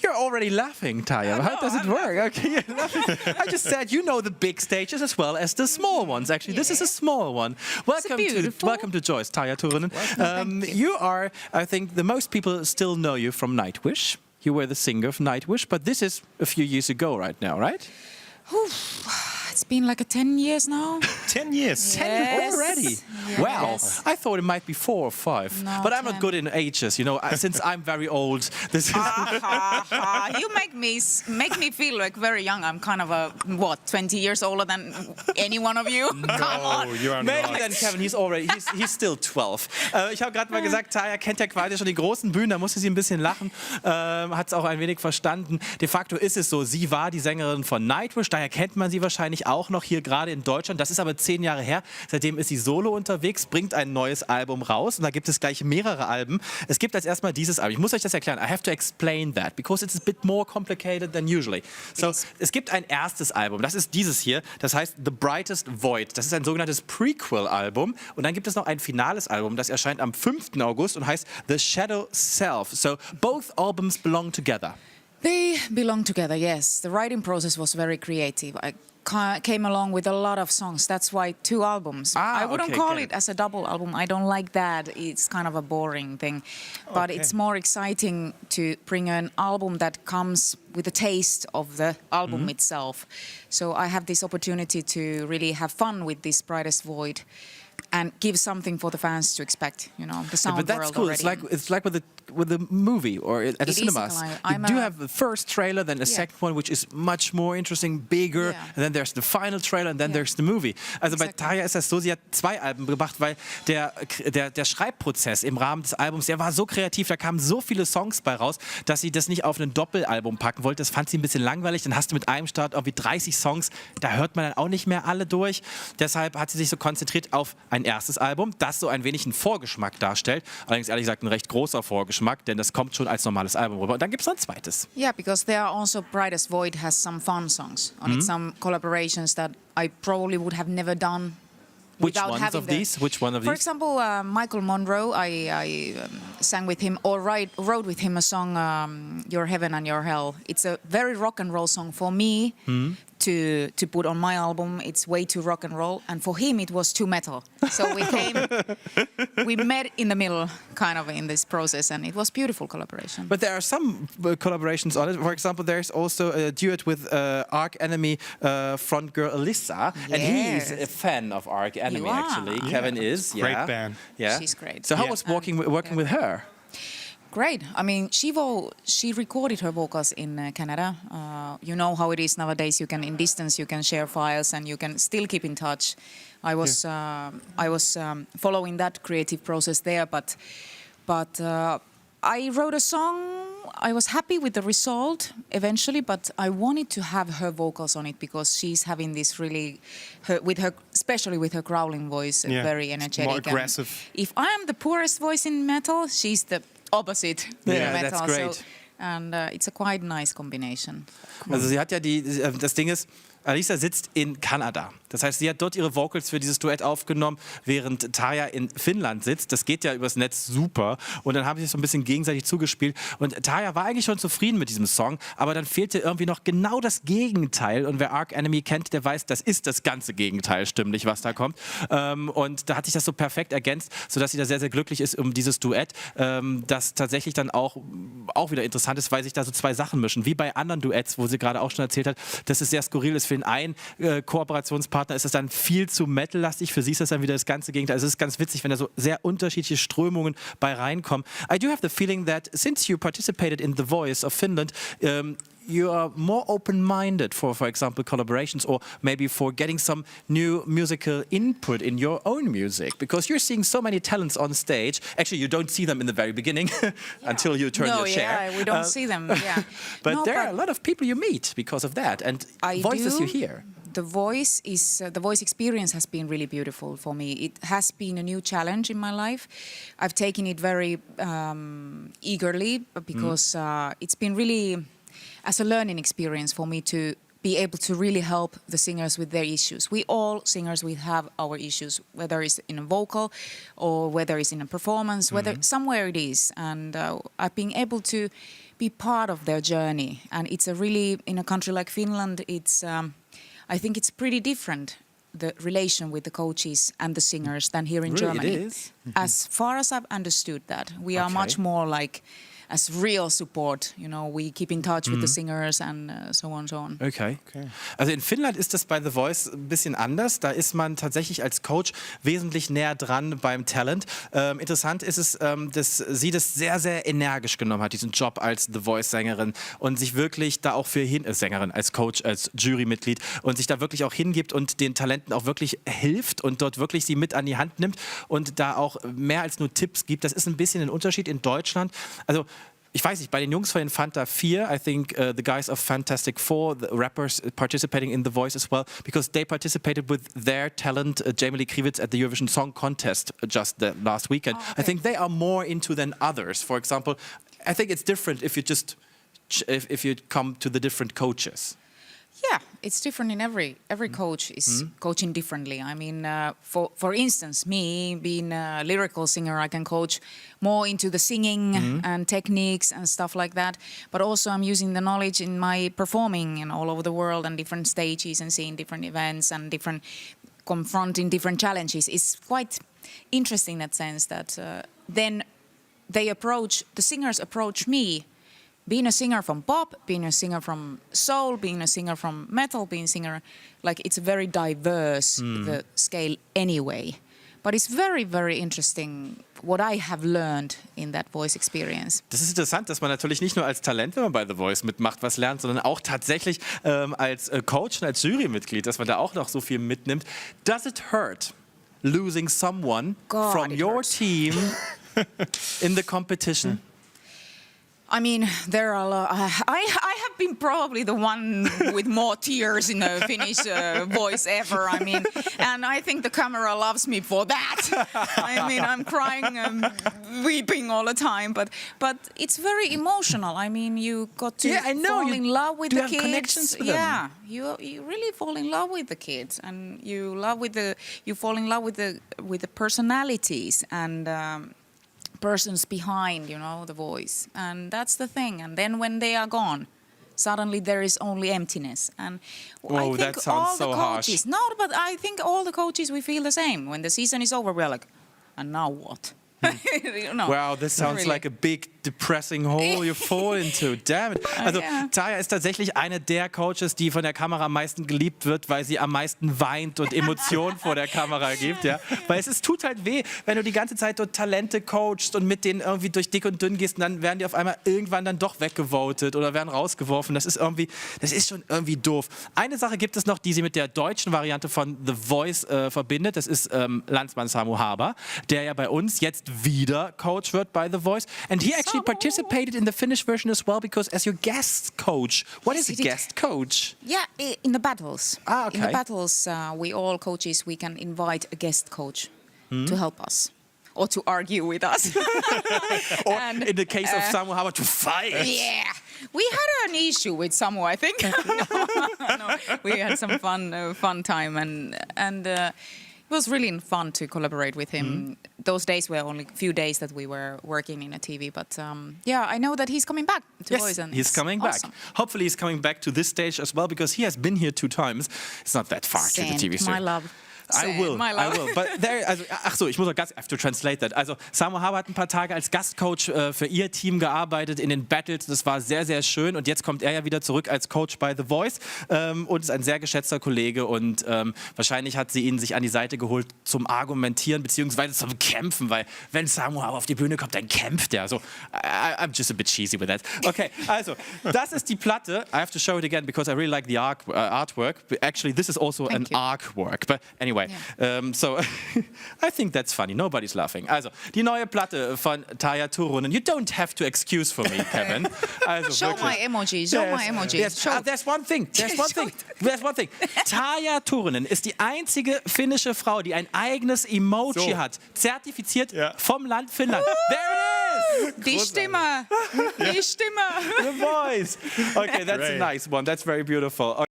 You're already laughing, Tarja. How does it work? Okay, you're laughing. I just said you know the big stages as well as the small ones. Actually, this is a small one. Welcome to Joyce, Tarja Turunen. You are, I think, the most people still know you from Nightwish. You were the singer of Nightwish, but this is a few years ago right now, right? It's been like 10 years now. 10 years? 10 already? Yes. Wow. I thought it might be 4 or 5. No, but I'm 10. not good in ages, you know, since I'm very old. This is You make me feel like very young. I'm kind of 20 years older than any one of you. Come on. You are Maybe not. then Kevin, he's still 12. Ich habe gerade mal gesagt, Tarja kennt ja quasi schon die großen Bühnen, da musste sie ein bisschen lachen, hat es auch ein wenig verstanden. De facto ist es so, sie war die Sängerin von Nightwish, daher kennt man sie wahrscheinlich auch noch hier gerade in Deutschland. Das ist aber 10 Jahre her. Seitdem ist sie solo unterwegs, bringt ein neues Album raus und da gibt es gleich mehrere Alben. Es gibt als erstmal dieses Album. Ich muss euch das erklären. I have to explain that because it's a bit more complicated than usually. So, es gibt ein erstes Album. Das ist dieses hier. Das heißt The Brightest Void. Das ist ein sogenanntes Prequel-Album. Und dann gibt es noch ein finales Album. Das erscheint am 5. August und heißt The Shadow Self. So, both albums belong together. They belong together, yes. The writing process was very creative. I came along with a lot of songs. That's why 2 albums. I wouldn't call it as a double album. I don't like that. It's kind of a boring thing. But it's more exciting to bring an album that comes with a taste of the album itself. So I have this opportunity to really have fun with this Brightest Void and give something for the fans to expect, you know, the sound but that's world cool. already. It's like with a movie or at the cinemas. You do have the first trailer, then a second one, which is much more interesting, bigger, and then there's the final trailer, and then there's the movie. Also bei Tarja ist das so, sie hat 2 Alben gemacht, weil der Schreibprozess im Rahmen des Albums, der war so kreativ, da kamen so viele Songs bei raus, dass sie das nicht auf ein Doppelalbum packen wollte. Das fand sie ein bisschen langweilig. Dann hast du mit einem Start irgendwie 30 Songs, da hört man dann auch nicht mehr alle durch. Deshalb hat sie sich so konzentriert auf ein erstes Album, das so ein wenig einen Vorgeschmack darstellt. Allerdings ehrlich gesagt ein recht großer Vorgeschmack, denn das kommt schon als normales Album rüber. Und dann gibt es noch ein zweites. Yeah, because there are also Brightest Void has some fun songs on it, some collaborations that I probably would have never done. Which ones of these? Which one of these? For example, Michael Monroe, I sang with him or wrote with him a song, Your Heaven and Your Hell. It's a very rock and roll song for me to put on my album. It's way too rock and roll, and for him it was too metal. So we met in the middle, kind of in this process, and it was beautiful collaboration. But there are some collaborations on it. For example, there's also a duet with Arch Enemy frontgirl Alyssa, and he's a fan of Arch Enemy. Actually, Kevin is. Great band. Yeah, she's great. So how was working with her? Great. I mean, she recorded her vocals in Canada. You know how it is nowadays. In distance, you can share files and you can still keep in touch. I was following that creative process there, but I wrote a song. I was happy with the result eventually, but I wanted to have her vocals on it because she's having this really, especially with her growling voice, very energetic. More aggressive. If I am the poorest voice in metal, she's the opposite. Metal, that's great. So, and it's a quite nice combination. Cool. Also sie hat ja das Ding ist, Alyssa sitzt in Kanada. Das heißt, sie hat dort ihre Vocals für dieses Duett aufgenommen, während Tarja in Finnland sitzt. Das geht ja übers Netz super. Und dann haben sie sich so ein bisschen gegenseitig zugespielt. Und Tarja war eigentlich schon zufrieden mit diesem Song, aber dann fehlte irgendwie noch genau das Gegenteil. Und wer Arch Enemy kennt, der weiß, das ist das ganze Gegenteil stimmlich, was da kommt. Und da hat sich das so perfekt ergänzt, sodass sie da sehr, sehr glücklich ist um dieses Duett, das tatsächlich dann auch wieder interessant ist, weil sich da so 2 Sachen mischen. Wie bei anderen Duets, wo sie gerade auch schon erzählt hat, dass es sehr skurril ist. Für den einen Kooperationspartner ist es dann viel zu metal-lastig, für sie ist das dann wieder das ganze Gegenteil. Also es ist ganz witzig, wenn da so sehr unterschiedliche Strömungen bei reinkommen. I do have the feeling that since you participated in The Voice of Finland, you are more open-minded for example, collaborations or maybe for getting some new musical input in your own music, because you're seeing so many talents on stage. Actually, you don't see them in the very beginning until you turn your chair. Yeah, we don't see them. Yeah, but there are a lot of people you meet because of that and voices you hear. The voice experience has been really beautiful for me. It has been a new challenge in my life. I've taken it very eagerly because it's been really as a learning experience for me to be able to really help the singers with their issues. We all singers, we have our issues, whether it's in a vocal or whether it's in a performance, whether somewhere it is. And I've been able to be part of their journey. And it's a really, in a country like Finland, it's I think it's pretty different, the relation with the coaches and the singers, than here in Germany. It is? As far as I've understood that, we are much more like as real support. You know, we keep in touch with the singers and so on, so on. Okay. Also in Finnland ist das bei The Voice ein bisschen anders. Da ist man tatsächlich als Coach wesentlich näher dran beim Talent. Interessant ist es, dass sie das sehr, sehr energisch genommen hat, diesen Job als The Voice-Sängerin und sich wirklich da auch für Sängerin, als Coach, als Jurymitglied und sich da wirklich auch hingibt und den Talenten auch wirklich hilft und dort wirklich sie mit an die Hand nimmt und da auch mehr als nur Tipps gibt. Das ist ein bisschen ein Unterschied in Deutschland. Also ich weiß nicht, bei den Jungs von den Fanta 4, I think the guys of Fantastic Four, the rappers participating in The Voice as well, because they participated with their talent, Jamie Lee Krivitz, at the Eurovision Song Contest just the last weekend. Oh, okay. I think they are more into than others. For example, I think it's different if you just if you come to the different coaches. Yeah, it's different in every coach is coaching differently. I mean, for instance, me being a lyrical singer, I can coach more into the singing and techniques and stuff like that. But also I'm using the knowledge in my performing all over the world and different stages and seeing different events and confronting different challenges. It's quite interesting in that sense that then the singers approach me. Being a singer from pop, being a singer from soul, being a singer from metal, being a singer, like it's very diverse, the scale anyway. But it's very, very interesting what I have learned in that voice experience. Das ist interessant, dass man natürlich nicht nur als Talent, wenn man bei The Voice mitmacht, was lernt, sondern auch tatsächlich als Coach und als Jurymitglied, dass man da auch noch so viel mitnimmt. Does it hurt losing someone from your team in the competition? I mean, there are a lot. I have been probably the one with more tears in the Finnish voice ever. I mean, and I think the camera loves me for that. I mean, I'm crying, weeping all the time. But it's very emotional. I mean, you got to fall in love with the kids. Connections with them? Yeah, you really fall in love with the kids, and you fall in love with the personalities and. Persons behind, you know, the voice, and that's the thing. And then when they are gone, suddenly there is only emptiness. And I think that sounds all the so coaches, harsh. no, but I think all the coaches we feel the same. When the season is over, we're like, and now what? You know, wow, this sounds really. like a big depressing hole you fall into. Damn it. Also Tarja ist tatsächlich eine der Coaches, die von der Kamera am meisten geliebt wird, weil sie am meisten weint und Emotionen vor der Kamera gibt. Ja? Weil es tut halt weh, wenn du die ganze Zeit dort Talente coachst und mit denen irgendwie durch dick und dünn gehst und dann werden die auf einmal irgendwann dann doch weggevotet oder werden rausgeworfen. Das ist schon irgendwie doof. Eine Sache gibt es noch, die sie mit der deutschen Variante von The Voice verbindet. Das ist Landsmann Samu Haber, der ja bei uns jetzt wieder Coach wird bei The Voice. And he actually participated in the Finnish version as well because as your guest coach. What is a guest coach? Yeah, in the battles. Ah, okay. In the battles, we all coaches, we can invite a guest coach to help us. Or to argue with us. Or and, in the case of Samu Haber, to fight. Yeah. We had an issue with Samu, I think. No, we had some fun time and it was really fun to collaborate with him. Those days were only a few days that we were working in a TV, but I know that he's coming back to Voice. Yes, he's coming back. Hopefully he's coming back to this stage as well, because he has been here 2 times. It's not that far to the TV series. My love. I will. But ich muss noch I have to translate that. Also Samu Haber hat ein paar Tage als Gastcoach für ihr Team gearbeitet in den Battles. Das war sehr, sehr schön. Und jetzt kommt er ja wieder zurück als Coach bei The Voice und ist ein sehr geschätzter Kollege. Und wahrscheinlich hat sie ihn sich an die Seite geholt zum Argumentieren beziehungsweise zum Kämpfen, weil wenn Samu Haber auf die Bühne kommt, dann kämpft er. So, I'm just a bit cheesy with that. Okay, also das ist die Platte. I have to show it again because I really like the artwork. Actually, this is also an artwork. But anyway. So I think that's funny. Nobody's laughing. Also, die neue Platte von Tarja Turunen. You don't have to excuse for me, Kevin. Also, show wirklich. my emojis. Show my emojis. Yes. There's one thing. Tarja Turunen ist die einzige finnische Frau, die ein eigenes Emoji hat. Zertifiziert vom Land Finnland. There it is! Die Stimme. Die Stimme. The voice. Okay, that's a nice one. That's very beautiful.